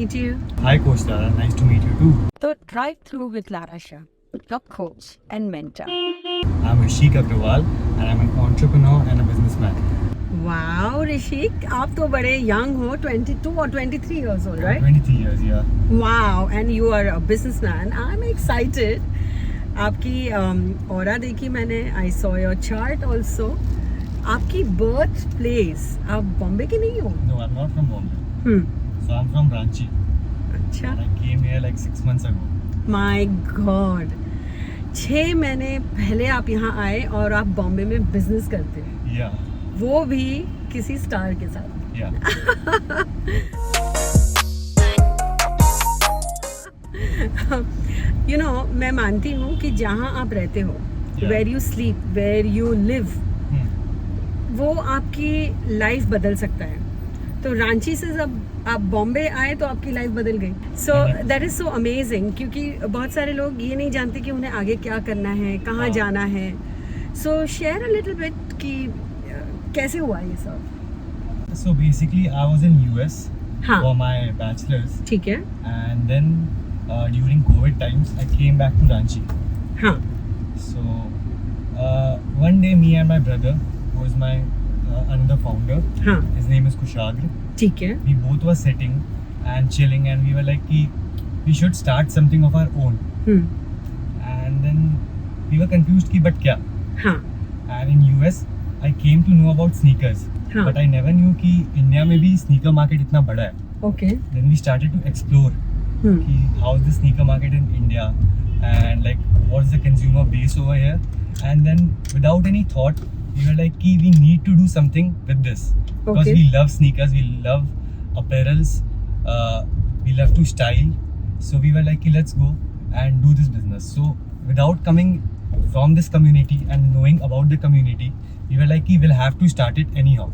meet you. Hi, Coach Lara. Nice to meet you too. So, drive through with Lara Shah, your coach and mentor. I'm Rishik Agrawal and I'm an entrepreneur and a businessman. Wow, Rishik, आप तो बड़े young हो, 22 or 23 years old, right? 23 years, yeah. Wow, and you are a businessman. I'm excited. आपकी aura देखी मैंने. I saw your chart also. आपकी birth place, आप बॉम्बे के नहीं हो? No, I'm not from Bombay. So I'm from Ranchi. अच्छा. And I came here like 6 months ago. My God. 6 महीने पहले आप यहाँ आए और आप बॉम्बे में बिजनेस करते हैं. Yeah. वो भी किसी स्टार के साथ. Yeah. You know, मैं मानती हूँ कि जहाँ आप रहते हो, Yeah. where you sleep, where you live, वो आपकी लाइफ बदल सकता है. तो रांची से जब आप बॉम्बे आए तो आपकी लाइफ बदल गई. So that is so amazing, क्योंकि बहुत सारे लोग ये नहीं जानते कि उन्हें आगे क्या करना है, कहाँ जाना है. सो शेयर अ लिटिल बिट कि कैसे हुआ ये सब. So basically, I was in US हाँ. for my bachelor's, ठीक है. and then during COVID times, I came back to Ranchi. हाँ. So one day, me and my brother, who is my another founder, हाँ. his name is Kushagra. ठीक है. We both were sitting and chilling, and we were like, we should start something of our own. And then we were confused, but kya? हाँ. And in US, I came to know about sneakers, हाँ. but I never knew कि India में भी sneaker market इतना बड़ा है. Okay. Then we started to explore कि how is the sneaker market in India, and like what's the consumer base over here. And then without any thought, we were like we need to do something with this, because Okay. we love sneakers, we love apparels, we love to style. So we were like let's go and do this business. So without coming from this community and knowing about the community, we were like we'll have to start it anyhow.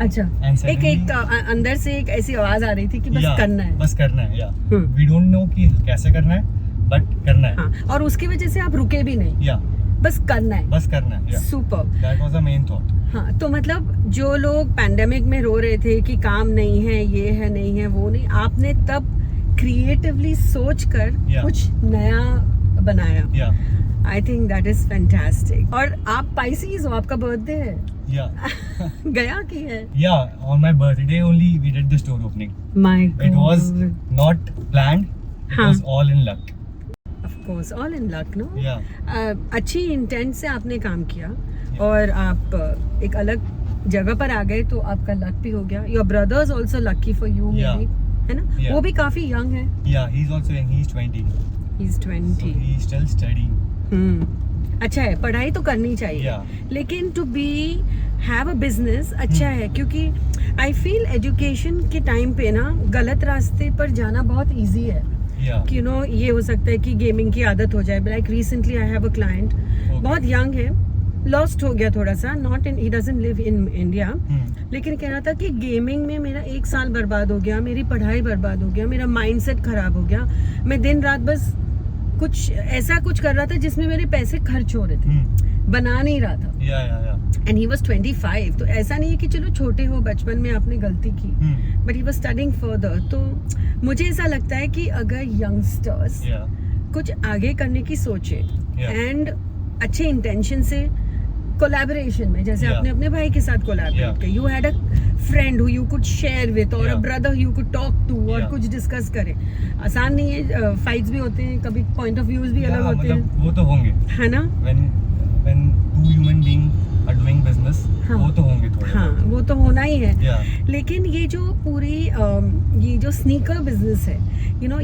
अच्छा. And एक suddenly, अंदर से एक ऐसी आवाज आ रही थी कि बस yeah, करना है. बस करना है. We don't know कि कैसे करना है, but करना है. हाँ. और उसकी वजह से आप रुके भी नहीं. Yeah, बस करना है. बस करना है. Yeah. Super. That was the main thought. हाँ, तो मतलब जो लोग पैंडेमिक में रो रहे थे कि काम नहीं है, ये है, नहीं है, वो नहीं, आपने तब क्रिएटिवली सोच कर Yeah. कुछ नया बनाया. Yeah, I think that is fantastic. और आप पाइसीज हो, आपका बर्थडे है. yeah, गया की है. yeah. On my birthday only we did the store opening. My It was not planned. It हाँ. was all in luck. Of course all in luck, no. Yeah, अच्छी इंटेंट से आपने काम किया और आप एक अलग जगह पर आ गए, तो आपका लक भी हो गया. Your brothers also lucky for you, Yeah. है ना. Yeah. वो भी काफी यंग है. yeah. He's also young. He's 20. He is 20. So he's still studying. अच्छा है, पढ़ाई तो करनी चाहिए. Yeah. लेकिन to be have a business अच्छा है, क्योंकि आई फील एजुकेशन के टाइम पे ना गलत रास्ते पर जाना बहुत इजी है. Yeah. कि ये हो सकता है कि गेमिंग की आदत हो जाए. Like recently I have a client, बहुत यंग है, लॉस्ट हो गया थोड़ा सा. Not in, he doesn't live in India. लेकिन कह रहा था कि गेमिंग में मेरा 1 साल बर्बाद हो गया, मेरी पढ़ाई बर्बाद हो गया, मेरा माइंडसेट खराब हो गया. मैं दिन रात बस कुछ ऐसा कुछ कर रहा था जिसमें मेरे पैसे खर्च हो रहे थे, बना नहीं रहा था. Yeah. And he was 25. तो ऐसा नहीं है कि चलो छोटे हो, बचपन में आपने गलती की, but he was studying further. तो मुझे ऐसा लगता है कि अगर यंगस्टर्स Yeah. कुछ आगे करने की सोचे एंड अच्छे इंटेंशन से कोलैबोरेशन में, जैसे Yeah. आपने अपने भाई के साथ कोलैबोरेट Yeah. किया, you had a friend who you could share with, और a Yeah. Brother you could talk to, और Yeah. कुछ डिस्कस करें. आसान नहीं है, फाइट्स भी होते हैं, कभी पॉइंट ऑफ व्यूज भी Yeah, अलग होते हैं, मतलब वो तो होंगे. है ना. When two human beings are doing business, हाँ. वो तो होंगे थोड़े. हाँ, वो तो होना ही है. Yeah. लेकिन ये जो पूरी ये जो स्नीकर बिजनेस है,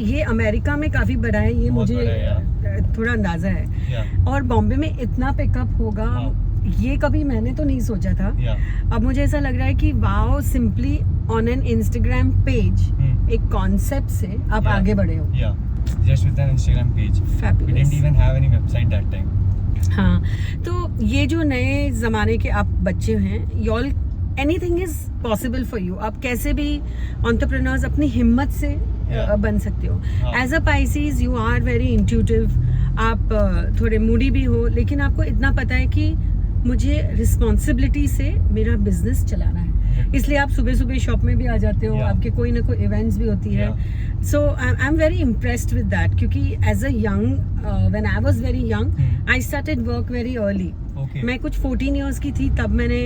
ये अमेरिका में काफी बड़ा है, ये बहुत मुझे बड़ा है, थोड़ा अंदाजा है. Yeah. और बॉम्बे में इतना पिकअप होगा, हाँ. ये कभी मैंने तो नहीं सोचा था. Yeah. अब मुझे ऐसा लग रहा है कि wow, simply on an Instagram page एक कॉन्सेप्ट से आप Yeah. आगे बढ़े हो. Yeah. Just with an Instagram page. We Fabulous. didn't even have any website that time. हाँ, तो ये जो नए जमाने के आप बच्चे हैं, y'all anything is possible for you. आप कैसे भी entrepreneurs अपनी हिम्मत से Yeah. बन सकते हो. हाँ. As a Pisces you are very intuitive. आप थोड़े मूडी भी हो, लेकिन आपको इतना पता है कि मुझे रिस्पॉन्सिबिलिटी से मेरा बिजनेस चलाना है. इसलिए आप सुबह सुबह शॉप में भी आ जाते हो, Yeah. आपके कोई ना कोई इवेंट्स भी होती है. So I'm very impressed with that क्योंकि as a young when I was very young I started work very early. Okay. मैं कुछ 14 years की थी तब मैंने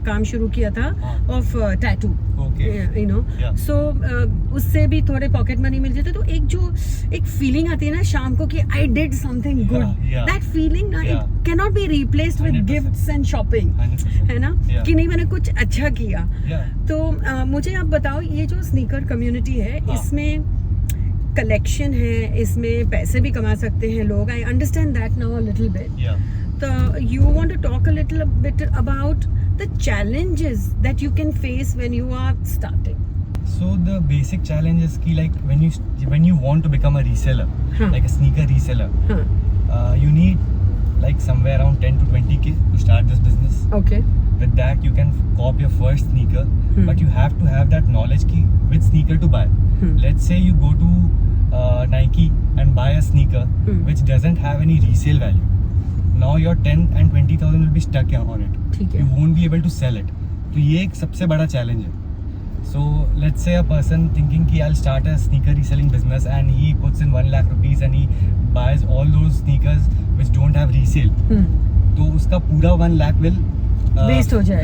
काम शुरू किया था of tattoo. Okay. You know. Yeah. So उससे भी थोड़े पॉकेट मनी मिल जाते तो एक फीलिंग आती है ना शाम को कि I did something good. Yeah. That feeling ना Yeah. it cannot be replaced with 100%. gifts and shopping. 100%. है ना Yeah. कि नहीं मैंने कुछ अच्छा किया. Yeah. तो मुझे आप बताओ ये जो स्नीकर कम्युनिटी है हाँ. इसमें कलेक्शन है, इसमें पैसे भी कमा सकते हैं लोग. I understand that now a little bit. Yeah. तो you want to talk a little bit about the challenges that you can face when you are starting. So the basic challenge is ki like when you want to become a reseller, Huh. like a sneaker reseller, हाँ. you need like somewhere around 10 to 20K to start this business. Okay. With that you can cop your first sneaker, but you have to have that knowledge ki which sneaker to buy. Let's say you go to Nike and buy a sneaker which doesn't have any resale value. Now your 10 and 20,000 will be stuck on it. ठीक है. You won't be able to sell it. तो ये एक सबसे बड़ा challenge है. So let's say a person thinking कि I'll start a sneaker reselling business and he puts in 1 lakh rupees and he buys all those sneakers which don't have resale. तो उसका पूरा 1 lakh will Waste हो जाएगा.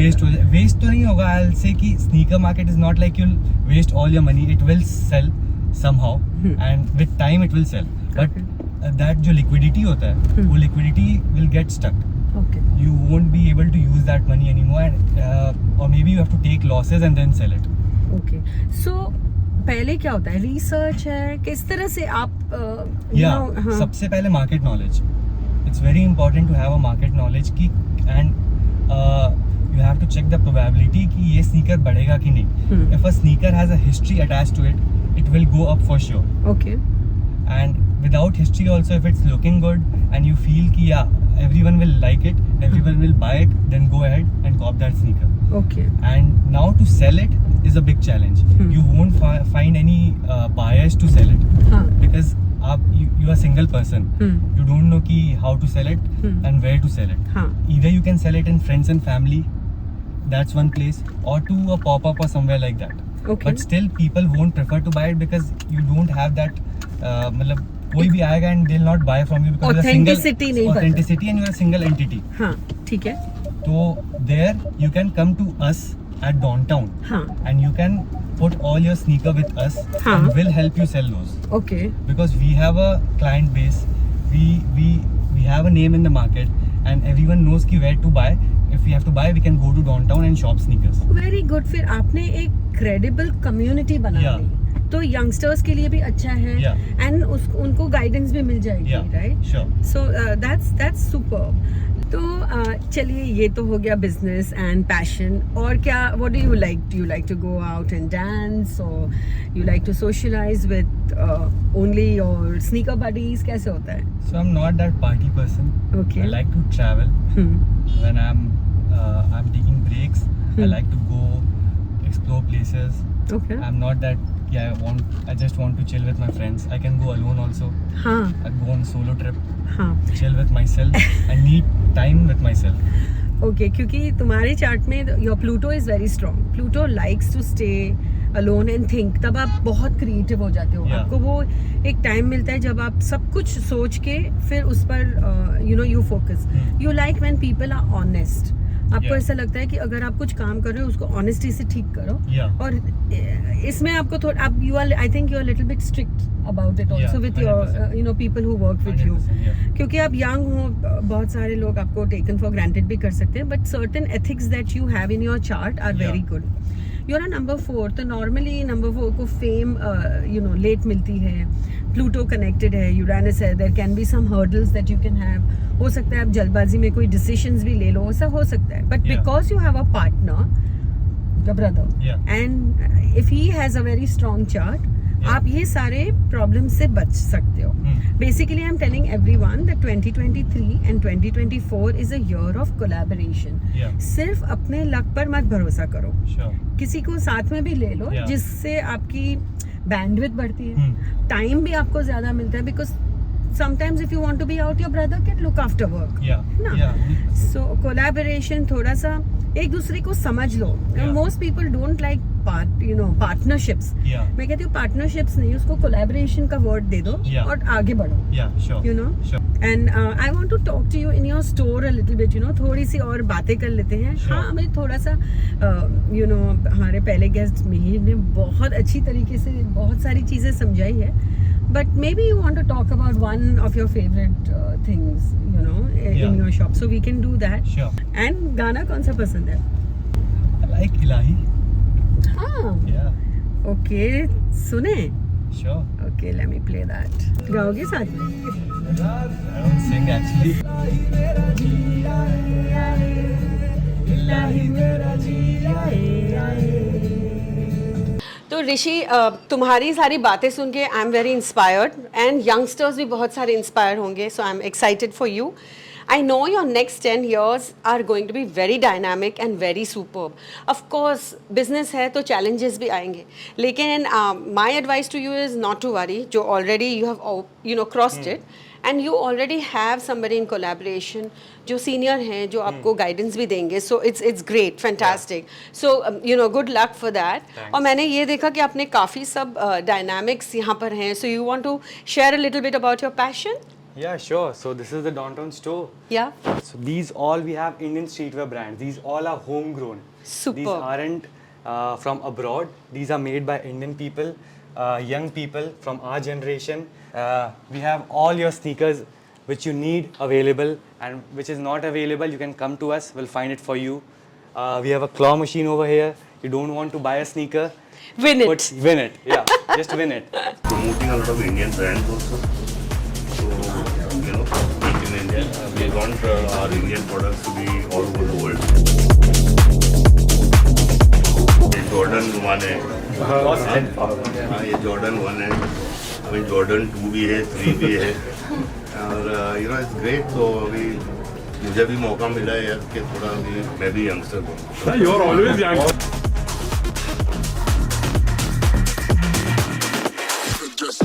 Waste तो नहीं होगा. I'll say कि sneaker market is not like you'll waste all your money. It will sell somehow and with time it will sell. But that जो liquidity होता है वो liquidity will get stuck. Okay. You won't be able to use that money anymore and or maybe you have to take losses and then sell it. Okay. So पहले क्या होता है, research है, किस तरह से आप Yeah, सबसे पहले market knowledge. It's very important to have a market knowledge की and you have to check the probability कि ये sneaker बढ़ेगा कि नहीं. If a sneaker has a history attached to it, it will go up for sure. Okay. And without history also, if it's looking good and you feel कि yeah everyone will like it, everyone will buy it, then go ahead and cop that sneaker. Okay. And now to sell it is a big challenge. You won't find any buyers to sell it हाँ. because you are a single person. You don't know ki how to sell it and where to sell it. हाँ. Either you can sell it in friends and family, that's one place, or to a pop-up or somewhere like that. Okay. But still people won't prefer to buy it because you don't have that मतलब कोई भी आएगा and they'll not buy from you because Authenticity नहीं पता. authenticity and you are a single entity. हाँ, ठीक है. So there you can come to us at downtown हाँ. and you can put all your sneaker with us हाँ. and we'll help you sell those Okay. because we have a client base, we have a name in the market and everyone knows ki where to buy. If we have to buy we can go to downtown and shop sneakers. Very good. फिर आपने एक credible community बना Yeah. ली तो youngsters के लिए भी अच्छा है एंड उनको गाइडेंस भी मिल जाएगी, right? Sure. So that's superb. तो चलिए ये तो हो गया बिजनेस एंड पैशन. और क्या, what do you like to go out and dance और you like to socialize with only your sneaker buddies? कैसे होता है? So I'm not that party person. Okay. I like to travel. When I'm taking breaks, I like to go explore places. Okay. I'm not that I just want to chill with my friends. I can go alone also. हाँ. I go on solo trip, हाँ. chill with myself and need time with myself. Okay, क्योंकि तुम्हारे chart में your Pluto is very strong. Pluto likes to stay alone and think. तब आप बहुत creative हो जाते हो. आपको वो एक टाइम मिलता है जब आप सब कुछ सोच के फिर उस पर you focus. You like when people are honest. आपको ऐसा लगता है कि अगर आप कुछ काम कर रहे हो उसको ऑनेस्टी से ठीक करो. और इसमें आपको थोड़ा आप I think you are little bit strict about it also with your people who work with you. क्योंकि आप यंग हो, बहुत सारे लोग आपको टेकन फॉर ग्रांटेड भी कर सकते हैं, but certain ethics that you have in your chart are very good. You are number 4. तो नॉर्मली नंबर 4 को फेम लेट मिलती है. प्लूटो कनेक्टेड है, यूरेनस है. There can be some hurdles that you can have. हो सकता है आप जल्दबाजी में कोई डिसीजंस भी ले लो, ऐसा हो सकता है. But because you have a partner, your brother, and if he has a very strong chart, आप ये सारे प्रॉब्लम से बच सकते हो. Basically I am telling everyone that 2023 and 2024 is a year of collaboration. सिर्फ अपने लक पर मत भरोसा करो. किसी को साथ में भी ले लो जिससे आपकी बैंडविड्थ बढ़ती है. टाइम भी आपको ज्यादा मिलता है because sometimes if you want to be out, your brother can look after work. Yeah. So collaboration, थोड़ा सा एक दूसरे को समझ लो. Yeah. Most people don't like partnerships. Yeah. मैं कहती हूँ पार्टनरशिप्स नहीं, उसको कोलैबोरेशन का वर्ड दे दो Yeah. और आगे बढ़ो. Yeah, sure. You know? Sure. And I want to talk to you in your store a little bit. थोड़ी सी और बातें कर लेते हैं. Sure. हाँ, हमें थोड़ा सा हमारे पहले गेस्ट मिहिर ने बहुत अच्छी तरीके से बहुत सारी चीजें समझाई है. But maybe you want to talk about one of your favorite things, in Yeah. your shop. So we can do that. Sure. And गाना कौन सा पसंद है? I like Ilahi. हाँ. Yeah. Okay, सुने. Sure. Okay, let me play that. गाओगे साथ में? I don't sing actually. तो ऋषि, तुम्हारी सारी बातें सुन के I am very inspired and youngsters भी बहुत सारे इंस्पायर होंगे. So I am excited for you. I know your next 10 years are going to be very dynamic and very superb. Of course, business है तो challenges भी आएंगे. लेकिन my advice to you is not to worry. जो already you have crossed it, and you already have somebody in collaboration जो senior हैं जो आपको guidance भी देंगे. So it's great, fantastic. So good luck for that. और मैंने ये देखा कि आपने काफ़ी सब dynamics यहाँ पर हैं. So you want to share a little bit about your passion? Yeah, sure. So this is the downtown store. Yeah. So these all we have Indian streetwear brands. These all are homegrown. Superb. These aren't from abroad. These are made by Indian people, young people from our generation. We have all your sneakers which you need available, and which is not available, you can come to us. We'll find it for you. We have a claw machine over here. You don't want to buy a sneaker? Win it. Win it. Yeah, just win it. Promoting a lot of Indian brands also. So, in India, we want our Indian products to be all over the world. ये Jordan 1 है. हाँ, ये Jordan 1 है. अभी Jordan 2 भी है, 3 भी है. और it's great. So अभी मुझे भी मौका मिला है यार कि थोड़ा अभी मैं भी यंगस्टर हूँ. You are always young. Just